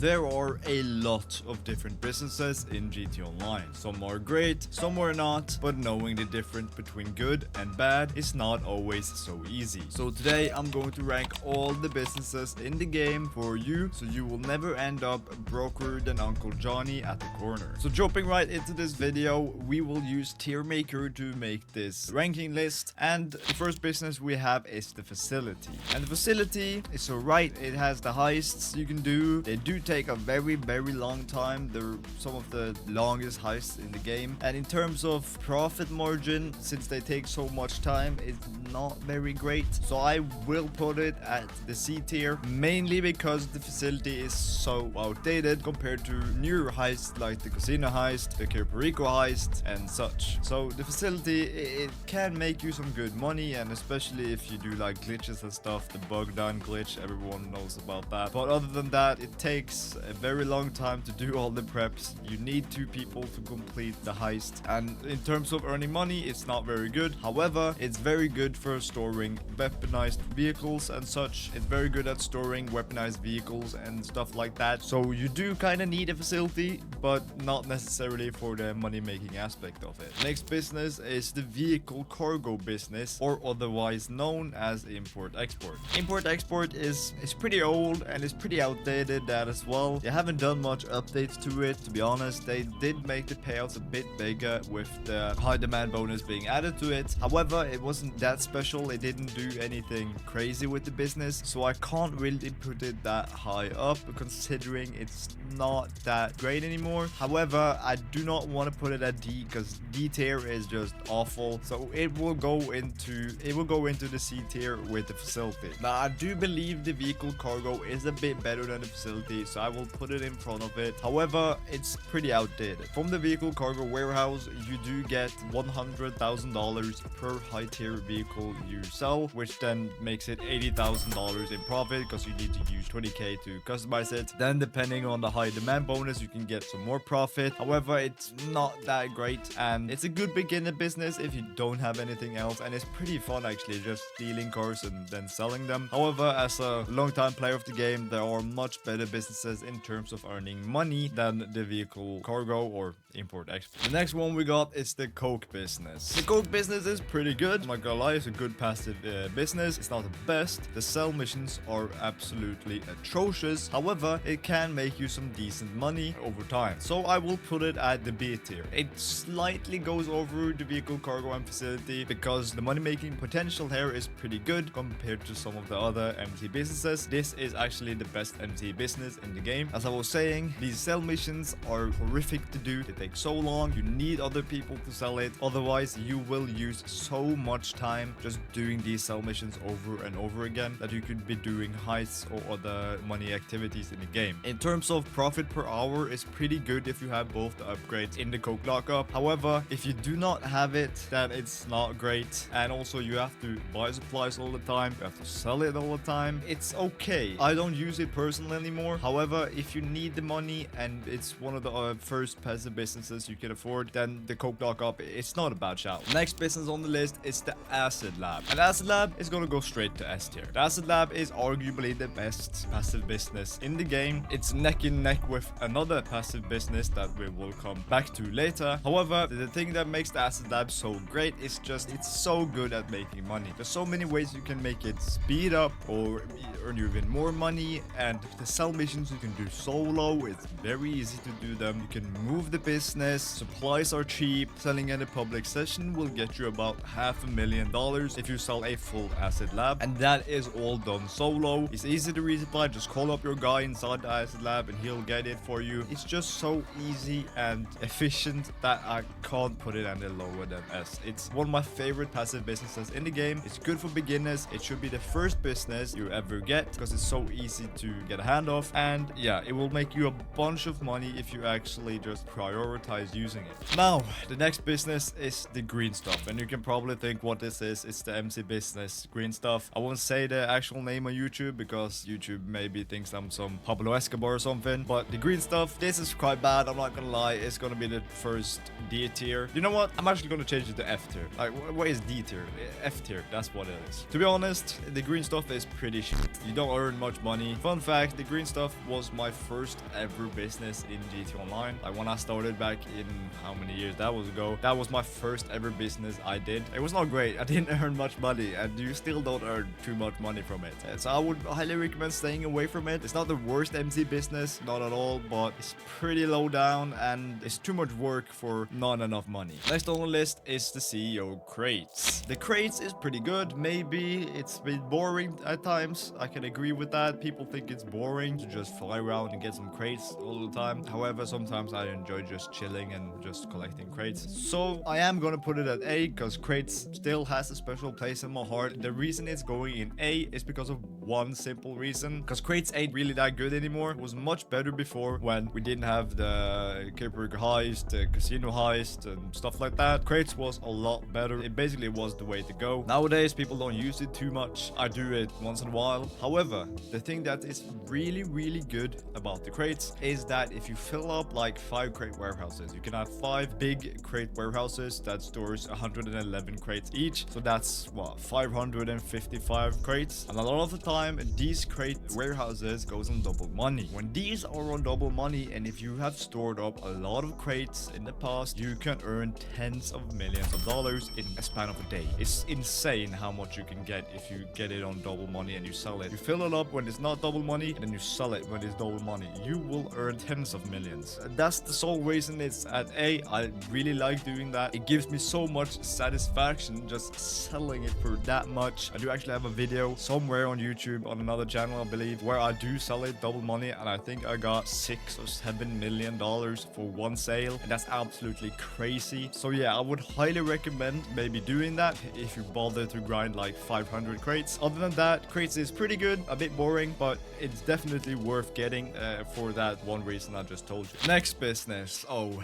There are a lot of different businesses in GT Online. Some are great, some are not, but knowing the difference between good and bad is not always so easy. So today I'm going to rank all the businesses in the game for you, so you will never end up broker than Uncle Johnny at the corner. So jumping right into this video, we will use Tier Maker to make this ranking list, and the first business we have is the facility. And the facility is alright, it has the heists you can do. They do take a very long time. They're some of the longest heists in the game, and in terms of profit margin, since they take so much time, it's not very great. So I will put it at the C tier, mainly because the facility is so outdated compared to newer heists like the casino heist, the Perico heist, and such. So the facility, it can make you some good money, and especially if you do like glitches and stuff. The bug down glitch, everyone knows about that. But other than that, it takes a very long time to do all the preps. You need 2 people to complete the heist, and in terms of earning money, it's not very good. However, it's very good for storing weaponized vehicles and such. It's very good at storing weaponized vehicles and stuff like that. So you do kind of need a facility, but not necessarily for the money making aspect of it. Next business is the vehicle cargo business, or otherwise known as import-export. Import-export is pretty old and it's pretty outdated, that as well. They haven't done much updates to it, to be honest. They did make the payouts a bit bigger with the high demand bonus being added to it. However, it wasn't that special. It didn't do anything crazy with the business, so I can't really put it that high up, considering it's not that great anymore. However, I do not want to put it at D, because D tier is just awful. So it will go into the C tier with the facility. Now I do believe the vehicle cargo is a bit better than the facility, so I will put it in front of it. However, it's pretty outdated. From the vehicle cargo warehouse, you do get $100,000 per high tier vehicle you sell, which then makes it $80,000 in profit, because you need to use 20k to customize it. Then depending on the high demand bonus, you can get some more profit. However, it's not that great, and it's a good beginner business if you don't have anything else, and it's pretty fun actually, just stealing cars and then selling them. However, as a long-time player of the game, there are much better businesses in terms of earning money than the vehicle cargo or import-export. The next one we got is the coke business. The coke business is pretty good. I'm not gonna lie, it's a good passive business. It's not the best. The sell missions are absolutely atrocious. However, it can make you some decent money over time. So I will put it at the B tier. It slightly goes over the vehicle cargo and facility, because the money-making potential here is pretty good compared to some of the other MT businesses. This is actually the best MT business in the game. As I was saying, these sell missions are horrific to do. They take so long. You need other people to sell it. Otherwise, you will use so much time just doing these sell missions over and over again that you could be doing heists or other money activities in the game. In terms of profit per hour, it's pretty good if you have both the upgrades in the coke lockup. However, if you do not have it, then it's not great. And also you have to buy supplies all the time. You have to sell it all the time. It's okay. I don't use it personally anymore. However, if you need the money and it's one of the first passive businesses you can afford, then the coke lockup, it's not a bad shout. Next business on the list is the acid lab. And acid lab is gonna go straight to S tier. The acid lab is arguably the best passive business in the game. It's neck and neck with another passive business that we will come back to later. However, the thing that makes the acid lab so great is just it's so good at making money. There's so many ways you can make it speed up or earn you even more money, and the sell missions you can do solo. It's very easy to do them. You can move the business. Supplies are cheap. Selling in a public session will get you about $500,000 if you sell a full acid lab, and that is all done solo. It's easy to resupply. Just call up your guy inside the acid lab and he'll get it for you. It's just so easy and efficient that I can't put it any lower than S. It's one of my favorite passive businesses in the game. It's good for beginners. It should be the first business you ever get, because it's so easy to get a hand of, and yeah, it will make you a bunch of money if you actually just prioritize using it. Now, the next business is the green stuff, and you can probably think what this is. It's the MC business green stuff. I won't say the actual name on YouTube, because YouTube maybe thinks I'm some Pablo Escobar or something, but the green stuff, this is quite bad. I'm not gonna lie, it's gonna be the first D tier. You know what, I'm actually gonna change it to F tier. Like, what is D tier? F tier, that's what it is. To be honest, the green stuff is pretty shit. You don't earn much money. Fun fact, the green stuff was my first ever business in GT Online. Like when I started back in how many years that was ago, that was my first ever business I did. It was not great. I didn't earn much money, and you still don't earn too much money from it. So I would highly recommend staying away from it. It's not the worst MC business, not at all, but it's pretty low down and it's too much work for not enough money. Next on the list is the CEO crates. The crates is pretty good. Maybe it's a bit boring at times. I can agree with that. People think it's boring to just fly around and get some crates all the time. However, sometimes I enjoy just chilling and just collecting crates. So I am gonna put it at A because crates still has a special place in my heart. The reason it's going in A is because of one simple reason. Because crates ain't really that good anymore. It was much better before when we didn't have the Caprica heist, the casino heist and stuff like that. Crates was a lot better. It basically was the way to go. Nowadays, people don't use it too much. I do it once in a while. However, the thing that is really good about the crates is that if you fill up like 5 crate warehouses, you can have 5 big crate warehouses that stores 111 crates each. So that's what, 555 crates. And a lot of the time, these crate warehouses goes on double money. When these are on double money, and if you have stored up a lot of crates in the past, you can earn tens of millions of dollars in a span of a day. It's insane how much you can get if you get it on double money and you sell it. You fill it up when it's not double money, and then you sell it when it's double money. You will earn tens of millions. That's the sole reason it's at A. I really like doing that. It gives me so much satisfaction just selling it for that much. I do actually have a video somewhere on YouTube on another channel, I believe, where I do sell it double money, and I think I got $6 or $7 million for one sale, and that's absolutely crazy. So yeah, I would highly recommend maybe doing that if you bother to grind like 500 crates. Other than that, crates is pretty good, a bit boring, but it's definitely worth getting for that one reason I just told you. Next business. Oh,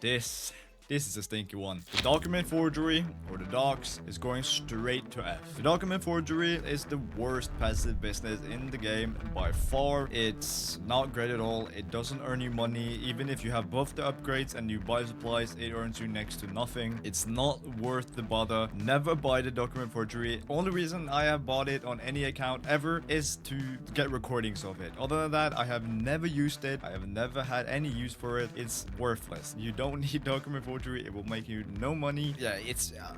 this is a stinky one. The document forgery, or the docs, is going straight to F. The document forgery is the worst passive business in the game by far. It's not great at all. It doesn't earn you money. Even if you have both the upgrades and you buy supplies, it earns you next to nothing. It's not worth the bother. Never buy the document forgery. Only reason I have bought it on any account ever is to get recordings of it. Other than that, I have never used it. I have never had any use for it. It's worthless. You don't need document forgery. It will make you no money. Yeah,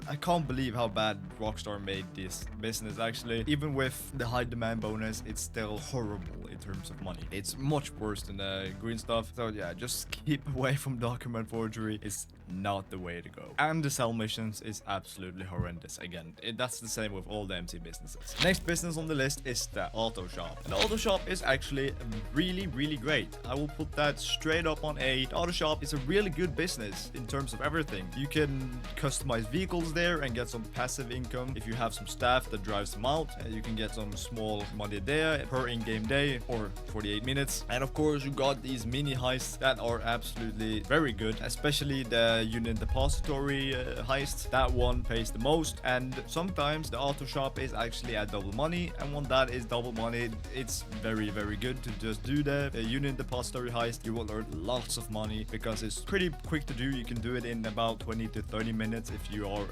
I can't believe how bad Rockstar made this business actually. Even with the high demand bonus, it's still horrible in terms of money. It's much worse than the green stuff. So yeah, just keep away from document forgery. It's not the way to go. And the sell missions is absolutely horrendous. Again, that's the same with all the MC businesses. Next business on the list is the auto shop. And the auto shop is actually really great. I will put that straight up on A. The auto shop is a really good business in terms of everything. You can customize vehicles there and get some passive income. If you have some staff that drives them out, you can get some small money there per in-game day or 48 minutes. And of course, you got these mini heists that are absolutely very good, especially the unit depository heist. That one pays the most, and sometimes the auto shop is actually at double money, and when that is double money, it's very good to just do the unit depository heist. You will earn lots of money because it's pretty quick to do. You can do it in about 20 to 30 minutes if you are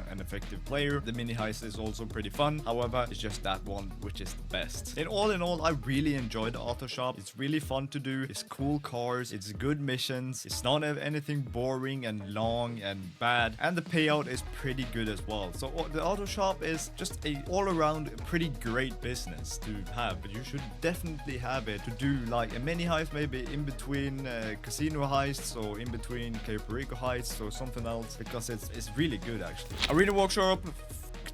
an effective player. The mini heist is also pretty fun. However, it's just that one which is the best. In all, I really enjoy the auto shop. It's really fun to do. It's cool cars. It's good missions. It's not anything boring and long and bad, and the payout is pretty good as well. So the auto shop is just a all-around pretty great business to have, but you should definitely have it to do like a mini heist, maybe in between casino heists or in between Caprica heists or something else, because it's really good actually. Arena Workshop,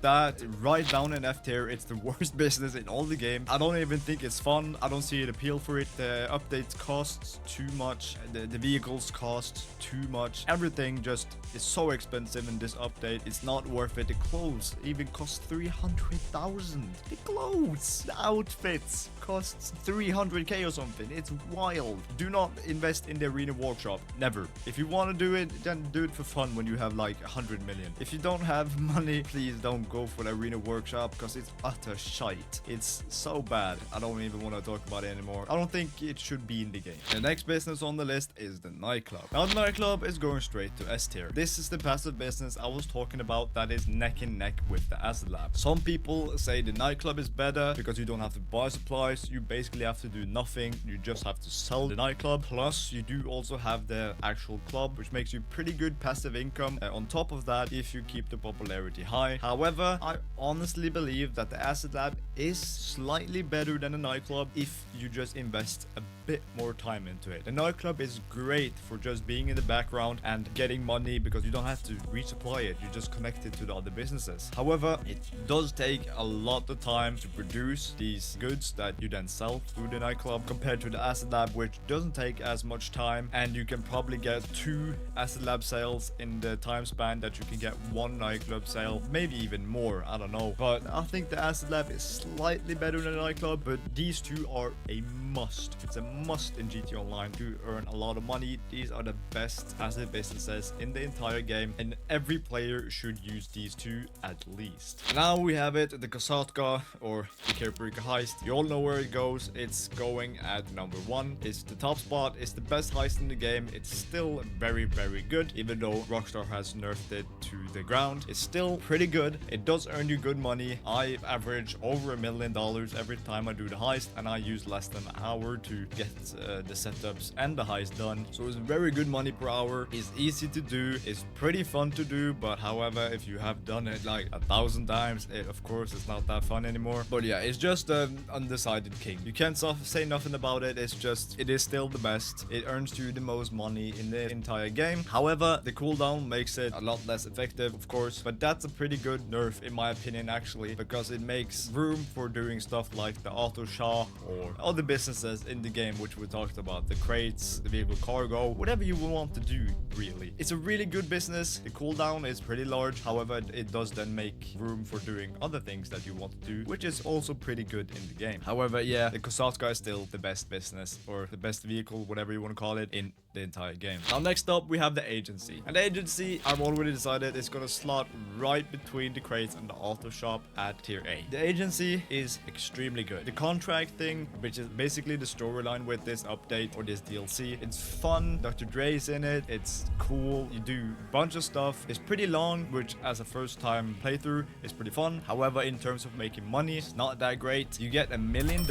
that right down in F tier. It's the worst business in all the game. I don't even think it's fun. I don't see an appeal for it. The updates cost too much. The vehicles cost too much. Everything just is so expensive in this update. It's not worth it. The clothes even cost 300,000. The clothes, the outfits costs 300k or something. It's wild. Do not invest in the Arena Workshop. Never. If you want to do it, then do it for fun when you have like 100 million. If you don't have money, please don't go for the arena workshop because it's utter shite. It's so bad. I don't even want to talk about it anymore. I don't think it should be in the game. The next business on the list is the Nightclub. Now the Nightclub is going straight to S tier. This is the passive business I was talking about that is neck and neck with the Acid Lab. Some people say the Nightclub is better because you don't have to buy supplies. You basically have to do nothing. You just have to sell the Nightclub. Plus you do also have the actual club, which makes you pretty good passive income on top of that if you keep the popularity high. However, I honestly believe that the Acid Lab is slightly better than the Nightclub if you just invest a bit more time into it. The Nightclub is great for just being in the background and getting money because you don't have to resupply it. You just connect it to the other businesses. However, it does take a lot of time to produce these goods that you then sell through the Nightclub compared to the Acid Lab, which doesn't take as much time, and you can probably get 2 Acid Lab sales in the time span that you can get 1 Nightclub sale, maybe even more, I don't know. But I think the Acid Lab is slightly better than the Nightclub, but these two are a must. It's a must in GT Online to earn a lot of money. These are the best passive businesses in the entire game, and every player should use these two at least. Now we have it, the Kosatka or the Caprica heist. You all know where it goes. It's going at number 1. It's the top spot. It's the best heist in the game. It's still very, very good, even though Rockstar has nerfed it to the ground. It's still pretty good. It does earn you good money. I average over $1 million every time I do the heist, and I use less than an hour to get the setups and the heist done. So it's very good money per hour. It's easy to do. It's pretty fun to do, but however, if you have done it like 1,000 times, of course it's not that fun anymore. But yeah, it's just an undecided king. You can't say nothing about it. It's just, it is still the best. It earns you the most money in the entire game. However, the cooldown makes it a lot less effective, of course, but that's a pretty good nerf in my opinion actually, because it makes room for doing stuff like the auto shop or other businesses in the game, which we talked about, the crates, the vehicle cargo, whatever you want to do really. It's a really good business. The cooldown is pretty large. However, it does then make room for doing other things that you want to do, which is also pretty good in the game. However, yeah, the Kosatka is still the best business or the best vehicle, whatever you want to call it, in the entire game. Now next up we have the agency, and the agency I've already decided is gonna slot right between the crates and the auto shop at tier A. The agency is extremely good. The contract thing, which is basically the storyline with this update or this DLC, it's fun. Dr. Dre's in it. It's cool. You do a bunch of stuff. It's pretty long, which as a first time playthrough is pretty fun. However, in terms of making money, it's not that great. You get $1 million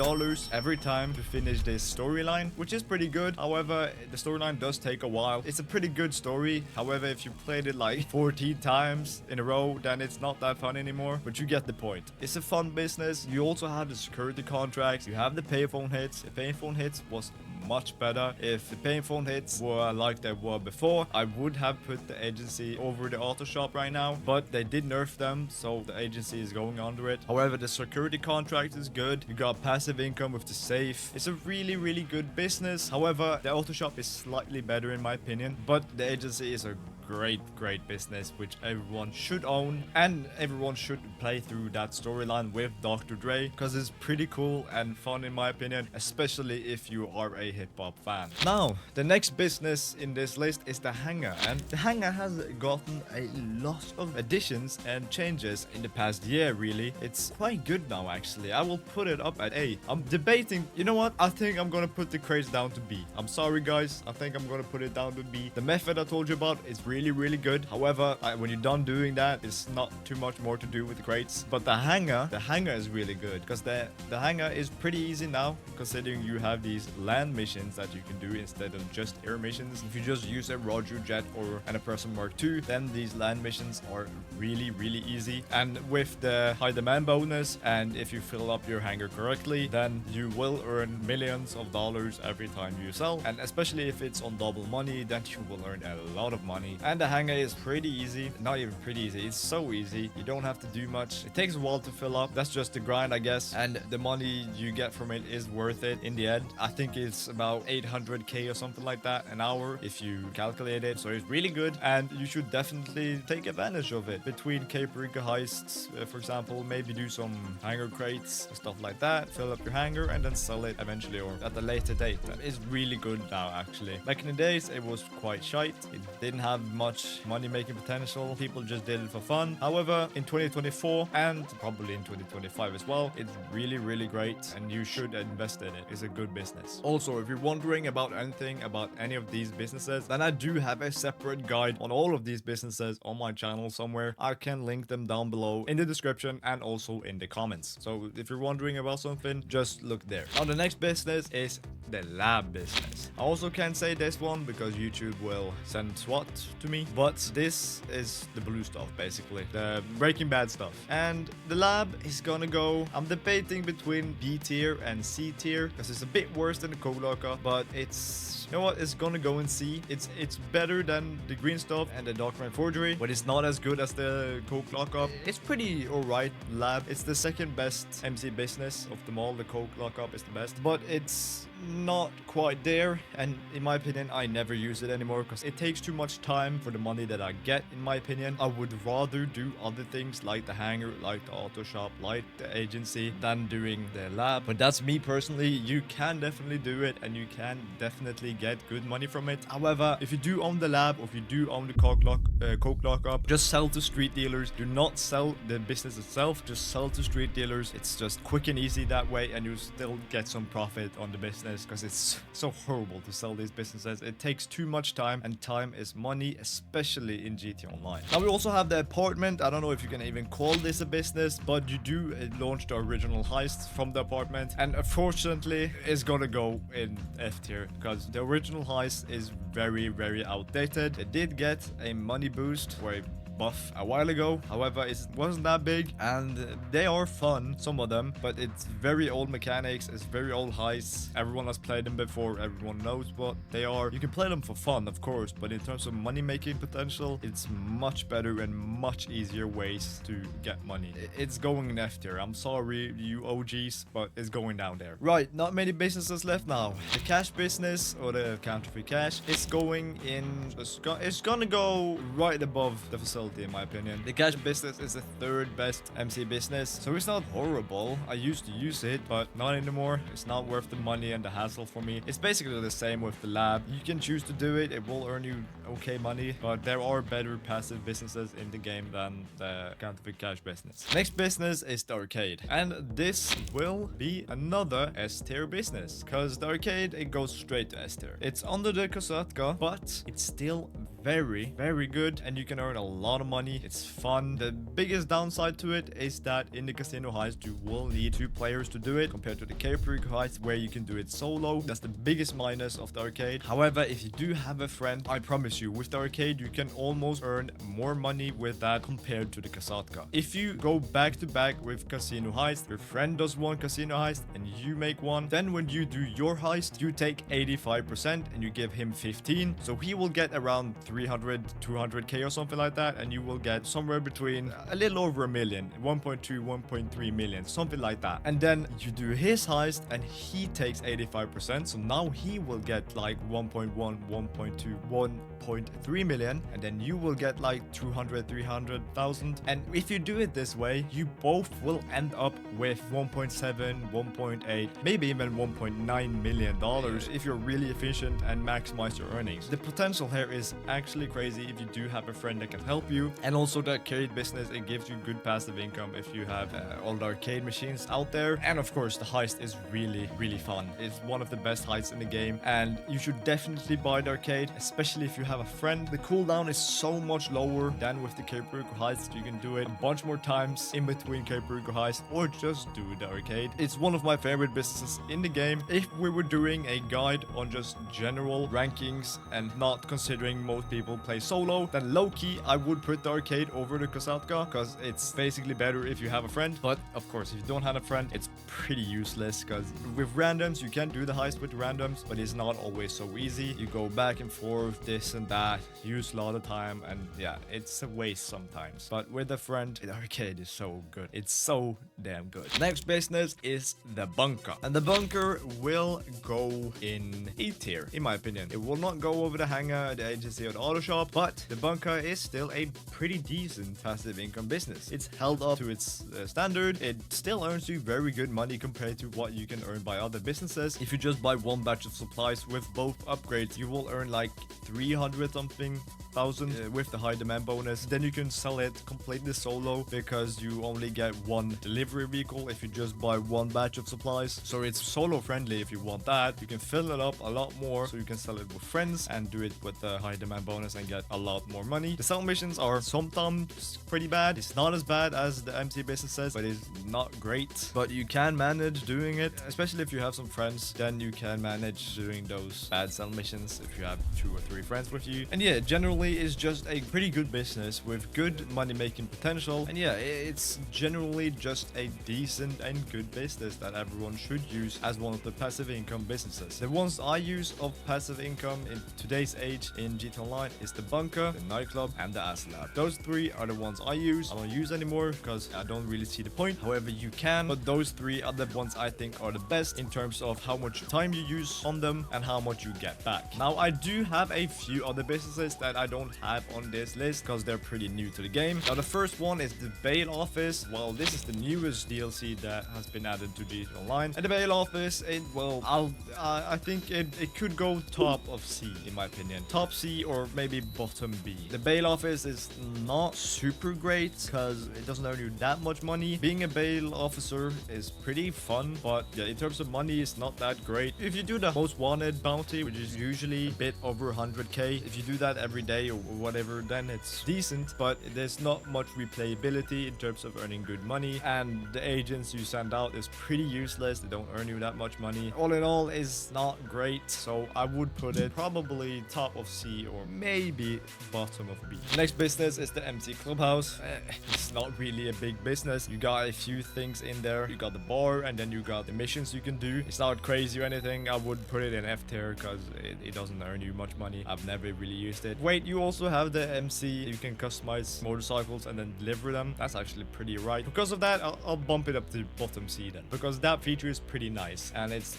every time to finish this storyline, which is pretty good. However, the storyline does take a while. It's a pretty good story. However, if you played it like 14 times in a row, then it's not that fun anymore, but you get the point. It's a fun business. You also have the security contracts. You have the payphone hits. The payphone hits was much better. If the payphone hits were like they were before, I would have put the agency over the auto shop right now, but they did nerf them, so the agency is going under it. However, the security contract is good. You got passive income with the safe. It's a really, really good business. However, the auto shop is slightly better in my opinion, but the agency is a great business which everyone should own, and everyone should play through that storyline with Dr. Dre because it's pretty cool and fun in my opinion, especially if you are a hip-hop fan. Now the next business in this list is the Hangar, and the Hangar has gotten a lot of additions and changes in the past year. Really, it's quite good now actually. I will put it up at A. I'm debating, you know what, I think I'm gonna put the crates down to B. I'm sorry guys, I think I'm gonna put it down to B. The method I told you about is really good. However, when you're done doing that, it's not too much more to do with the crates. But the Hangar is really good because the Hangar is pretty easy now, considering you have these land missions that you can do instead of just air missions. If you just use a Roger jet or an Oppressor Mark II, then these land missions are really easy. And with the high demand bonus, and if you fill up your Hangar correctly, then you will earn millions of dollars every time you sell. And especially if it's on double money, then you will earn a lot of money. And the Hangar is pretty easy. Not even pretty easy, it's so easy. You don't have to do much. It takes a while to fill up. That's just the grind, I guess. And the money you get from it is worth it in the end. I think it's about 800k or something like that an hour if you calculate it. So it's really good, and you should definitely take advantage of it. Between Caprica heists, for example, maybe do some Hangar crates, stuff like that. Fill up your Hangar and then sell it eventually or at a later date. It's really good now actually. Back in the days, it was quite shite. It didn't have much money-making potential. People just did it for fun. However, in 2024 and probably in 2025 as well, it's really, really great and you should invest in it. It's a good business. Also, if you're wondering about anything about any of these businesses, then I do have a separate guide on all of these businesses on my channel somewhere. I can link them down below in the description and also in the comments. So if you're wondering about something, just look there. Now, the next business is the lab business. I also can't say this one because YouTube will send SWAT to me, but this is the blue stuff, basically the Breaking Bad stuff. And the lab is gonna go, I'm debating between B tier and C tier because it's a bit worse than the Kosatka, but it's, you know what, it's gonna go in C. It's better than the green stuff and the document forgery, but it's not as good as the Kosatka. It's pretty alright lab. It's the second best MC business of them all. The Kosatka is the best, but it's not quite there, and in my opinion I never use it anymore because it takes too much time for the money that I get. In my opinion, I would rather do other things like the hangar, like the auto shop, like the agency than doing the lab. But that's me personally. You can definitely do it and you can definitely get good money from it. However, if you do own the lab or if you do own the Kosatka, just sell to street dealers. Do not sell the business itself, just sell to street dealers. It's just quick and easy that way and you still get some profit on the business, because it's so horrible to sell these businesses. It takes too much time, and time is money, especially in GT Online. Now we also have the apartment. I don't know if you can even call this a business, but you do launch the original heist from the apartment, and unfortunately it's gonna go in F tier because the original heist is very, very outdated. It did get a money boost or a buff a while ago. However, it wasn't that big, and they are fun, some of them, but it's very old mechanics. It's very old heists. Everyone has played them before. Everyone knows what they are. You can play them for fun, of course, but in terms of money making potential, it's much better and much easier ways to get money. It's going in F tier. I'm sorry, you OGs, but it's going down there. Right, not many businesses left now. The cash business, or the counterfeit cash, is going in, it's gonna go right above the facility, in my opinion. The cash business is the third best MC business, so it's not horrible. I used to use it, but not anymore. It's not worth the money and the hassle for me. It's basically the same with the lab. You can choose to do it. It will earn you okay money, but there are better passive businesses in the game than the counterfeit cash business. Next business is the arcade, and this will be another S tier business because the arcade, it goes straight to S tier. It's under the Kosatka, but it's still very, very good, and you can earn a lot of money. It's fun. The biggest downside to it is that in the casino heist you will need 2 players to do it compared to the Capric heist where you can do it solo. That's the biggest minus of the arcade. However, if you do have a friend, I promise you, with the arcade you can almost earn more money with that compared to the Kosatka. If you go back to back with casino heist, your friend does one casino heist and you make one, then when you do your heist you take 85% and you give him 15, so he will get around 300 200k or something like that, and you will get somewhere between a little over a million, 1.2 1.3 million, something like that. And then you do his heist and he takes 85%, so now he will get like 1.1 1.2 1.3 million, and then you will get like 300,000. And if you do it this way, you both will end up with 1.7 1.8 maybe even 1.9 million dollars if you're really efficient and maximize your earnings. The potential here is actually crazy if you do have a friend that can help you. And also the arcade business, it gives you good passive income if you have all the arcade machines out there. And of course the heist is really, really fun. It's one of the best heists in the game, and you should definitely buy the arcade, especially if you have a friend. The cooldown is so much lower than with the Capric heist. You can do it a bunch more times in between Capric heist, or just do the arcade. It's one of my favorite businesses in the game. If we were doing a guide on just general rankings and not considering most people play solo, then low-key I would put the arcade over the Kosatka because it's basically better if you have a friend. But of course, if you don't have a friend, it's pretty useless because with randoms you can do the heist with randoms, but it's not always so easy. You go back and forth, this and that, use a lot of time, and yeah, it's a waste sometimes. But with a friend, the arcade is so good. It's so damn good. Next business is the bunker, and the bunker will go in A tier, in my opinion. It will not go over the hangar, the agency, or the auto shop, but the bunker is still a pretty decent passive income business. It's held up to its standard. It still earns you very good money compared to what you can earn by other businesses. If you just buy one batch of supplies with both upgrades, you will earn like 300 something thousand with the high demand bonus. Then you can sell it completely solo because you only get one delivery vehicle if you just buy one batch of supplies. So it's solo friendly if you want that. You can fill it up a lot more, so you can sell it with friends and do it with the high demand bonus and get a lot more money. The sell missions are sometimes pretty bad. It's not as bad as the MC businesses, but it's not great. But you can manage doing it, especially if you have some friends. Then you can manage doing those bad sell missions if you have 2 or 3 friends with you. And yeah, generally is just a pretty good business with good money making potential. And yeah, it's generally just a decent and good business that everyone should use as one of the passive income businesses. The ones I use of passive income in today's age in GTA Online is the bunker, the nightclub, and the ass lab. Those 3 are the ones I use. I don't use anymore because I don't really see the point. However, you can, but those 3 are the ones I think are the best in terms of how much time you use on them and how much you get back. Now, I do have a few other businesses that I don't have on this list because they're pretty new to the game. Now, the first one is the bail office. Well, this is the newest DLC that has been added to GTA Online. And the bail office, I think it could go top of C in my opinion. Top C or maybe bottom B. The bail office is not super great because it doesn't earn you that much money. Being a bail officer is pretty fun, but yeah, in terms of money, it's not that great. If you do the most wanted bounty, which is usually a bit over 100k, if you do that every day or whatever, then it's decent, but there's not much replayability in terms of earning good money, and the agents you send out is pretty useless. They don't earn you that much money. All in all, is not great, so I would put it probably top of C or maybe bottom of B. Next business is the MC Clubhouse. It's not really a big business. You got a few things in there. You got the bar, and then you got the missions you can do. It's not crazy or anything. I would put it in F tier because it doesn't earn you much money. I've never really used it. Wait, you also have the MC. You can customize motorcycles and then deliver them. That's actually pretty right. Because of that, I'll bump it up to bottom C then, because that feature is pretty nice and it's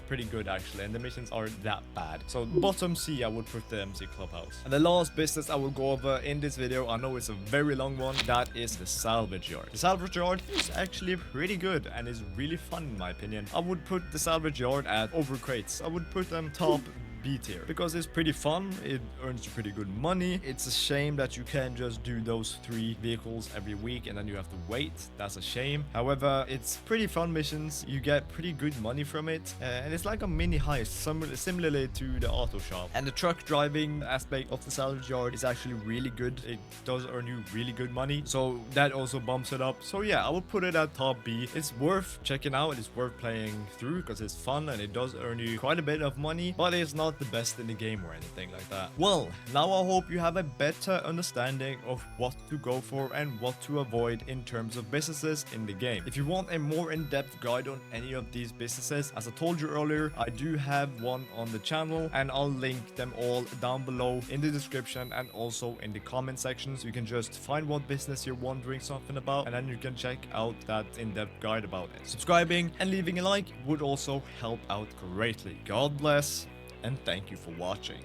pretty good actually, and the missions aren't that bad. So bottom C, I would put the MC Clubhouse. And the last business I will go over in this video, I know it's a very long one, that is the Salvage Yard. The Salvage Yard is actually pretty good and is really fun in my opinion. I would put the Salvage Yard at over crates. I would put them top B tier because it's pretty fun. It earns you pretty good money. It's a shame that you can't just do those 3 vehicles every week and then you have to wait. That's a shame. However, it's pretty fun missions. You get pretty good money from it, and it's like a mini heist, similarly to the auto shop. And the truck driving aspect of the Salvage Yard is actually really good. It does earn you really good money, so that also bumps it up. So yeah, I would put it at top B. It's worth checking out. It's worth playing through because it's fun and it does earn you quite a bit of money, but it's not the best in the game or anything like that. Well, now I hope you have a better understanding of what to go for and what to avoid in terms of businesses in the game. If you want a more in-depth guide on any of these businesses, as I told you earlier, I do have one on the channel and I'll link them all down below in the description and also in the comment section, so you can just find what business you're wondering something about and then you can check out that in-depth guide about it. Subscribing and leaving a like would also help out greatly. God bless, and thank you for watching.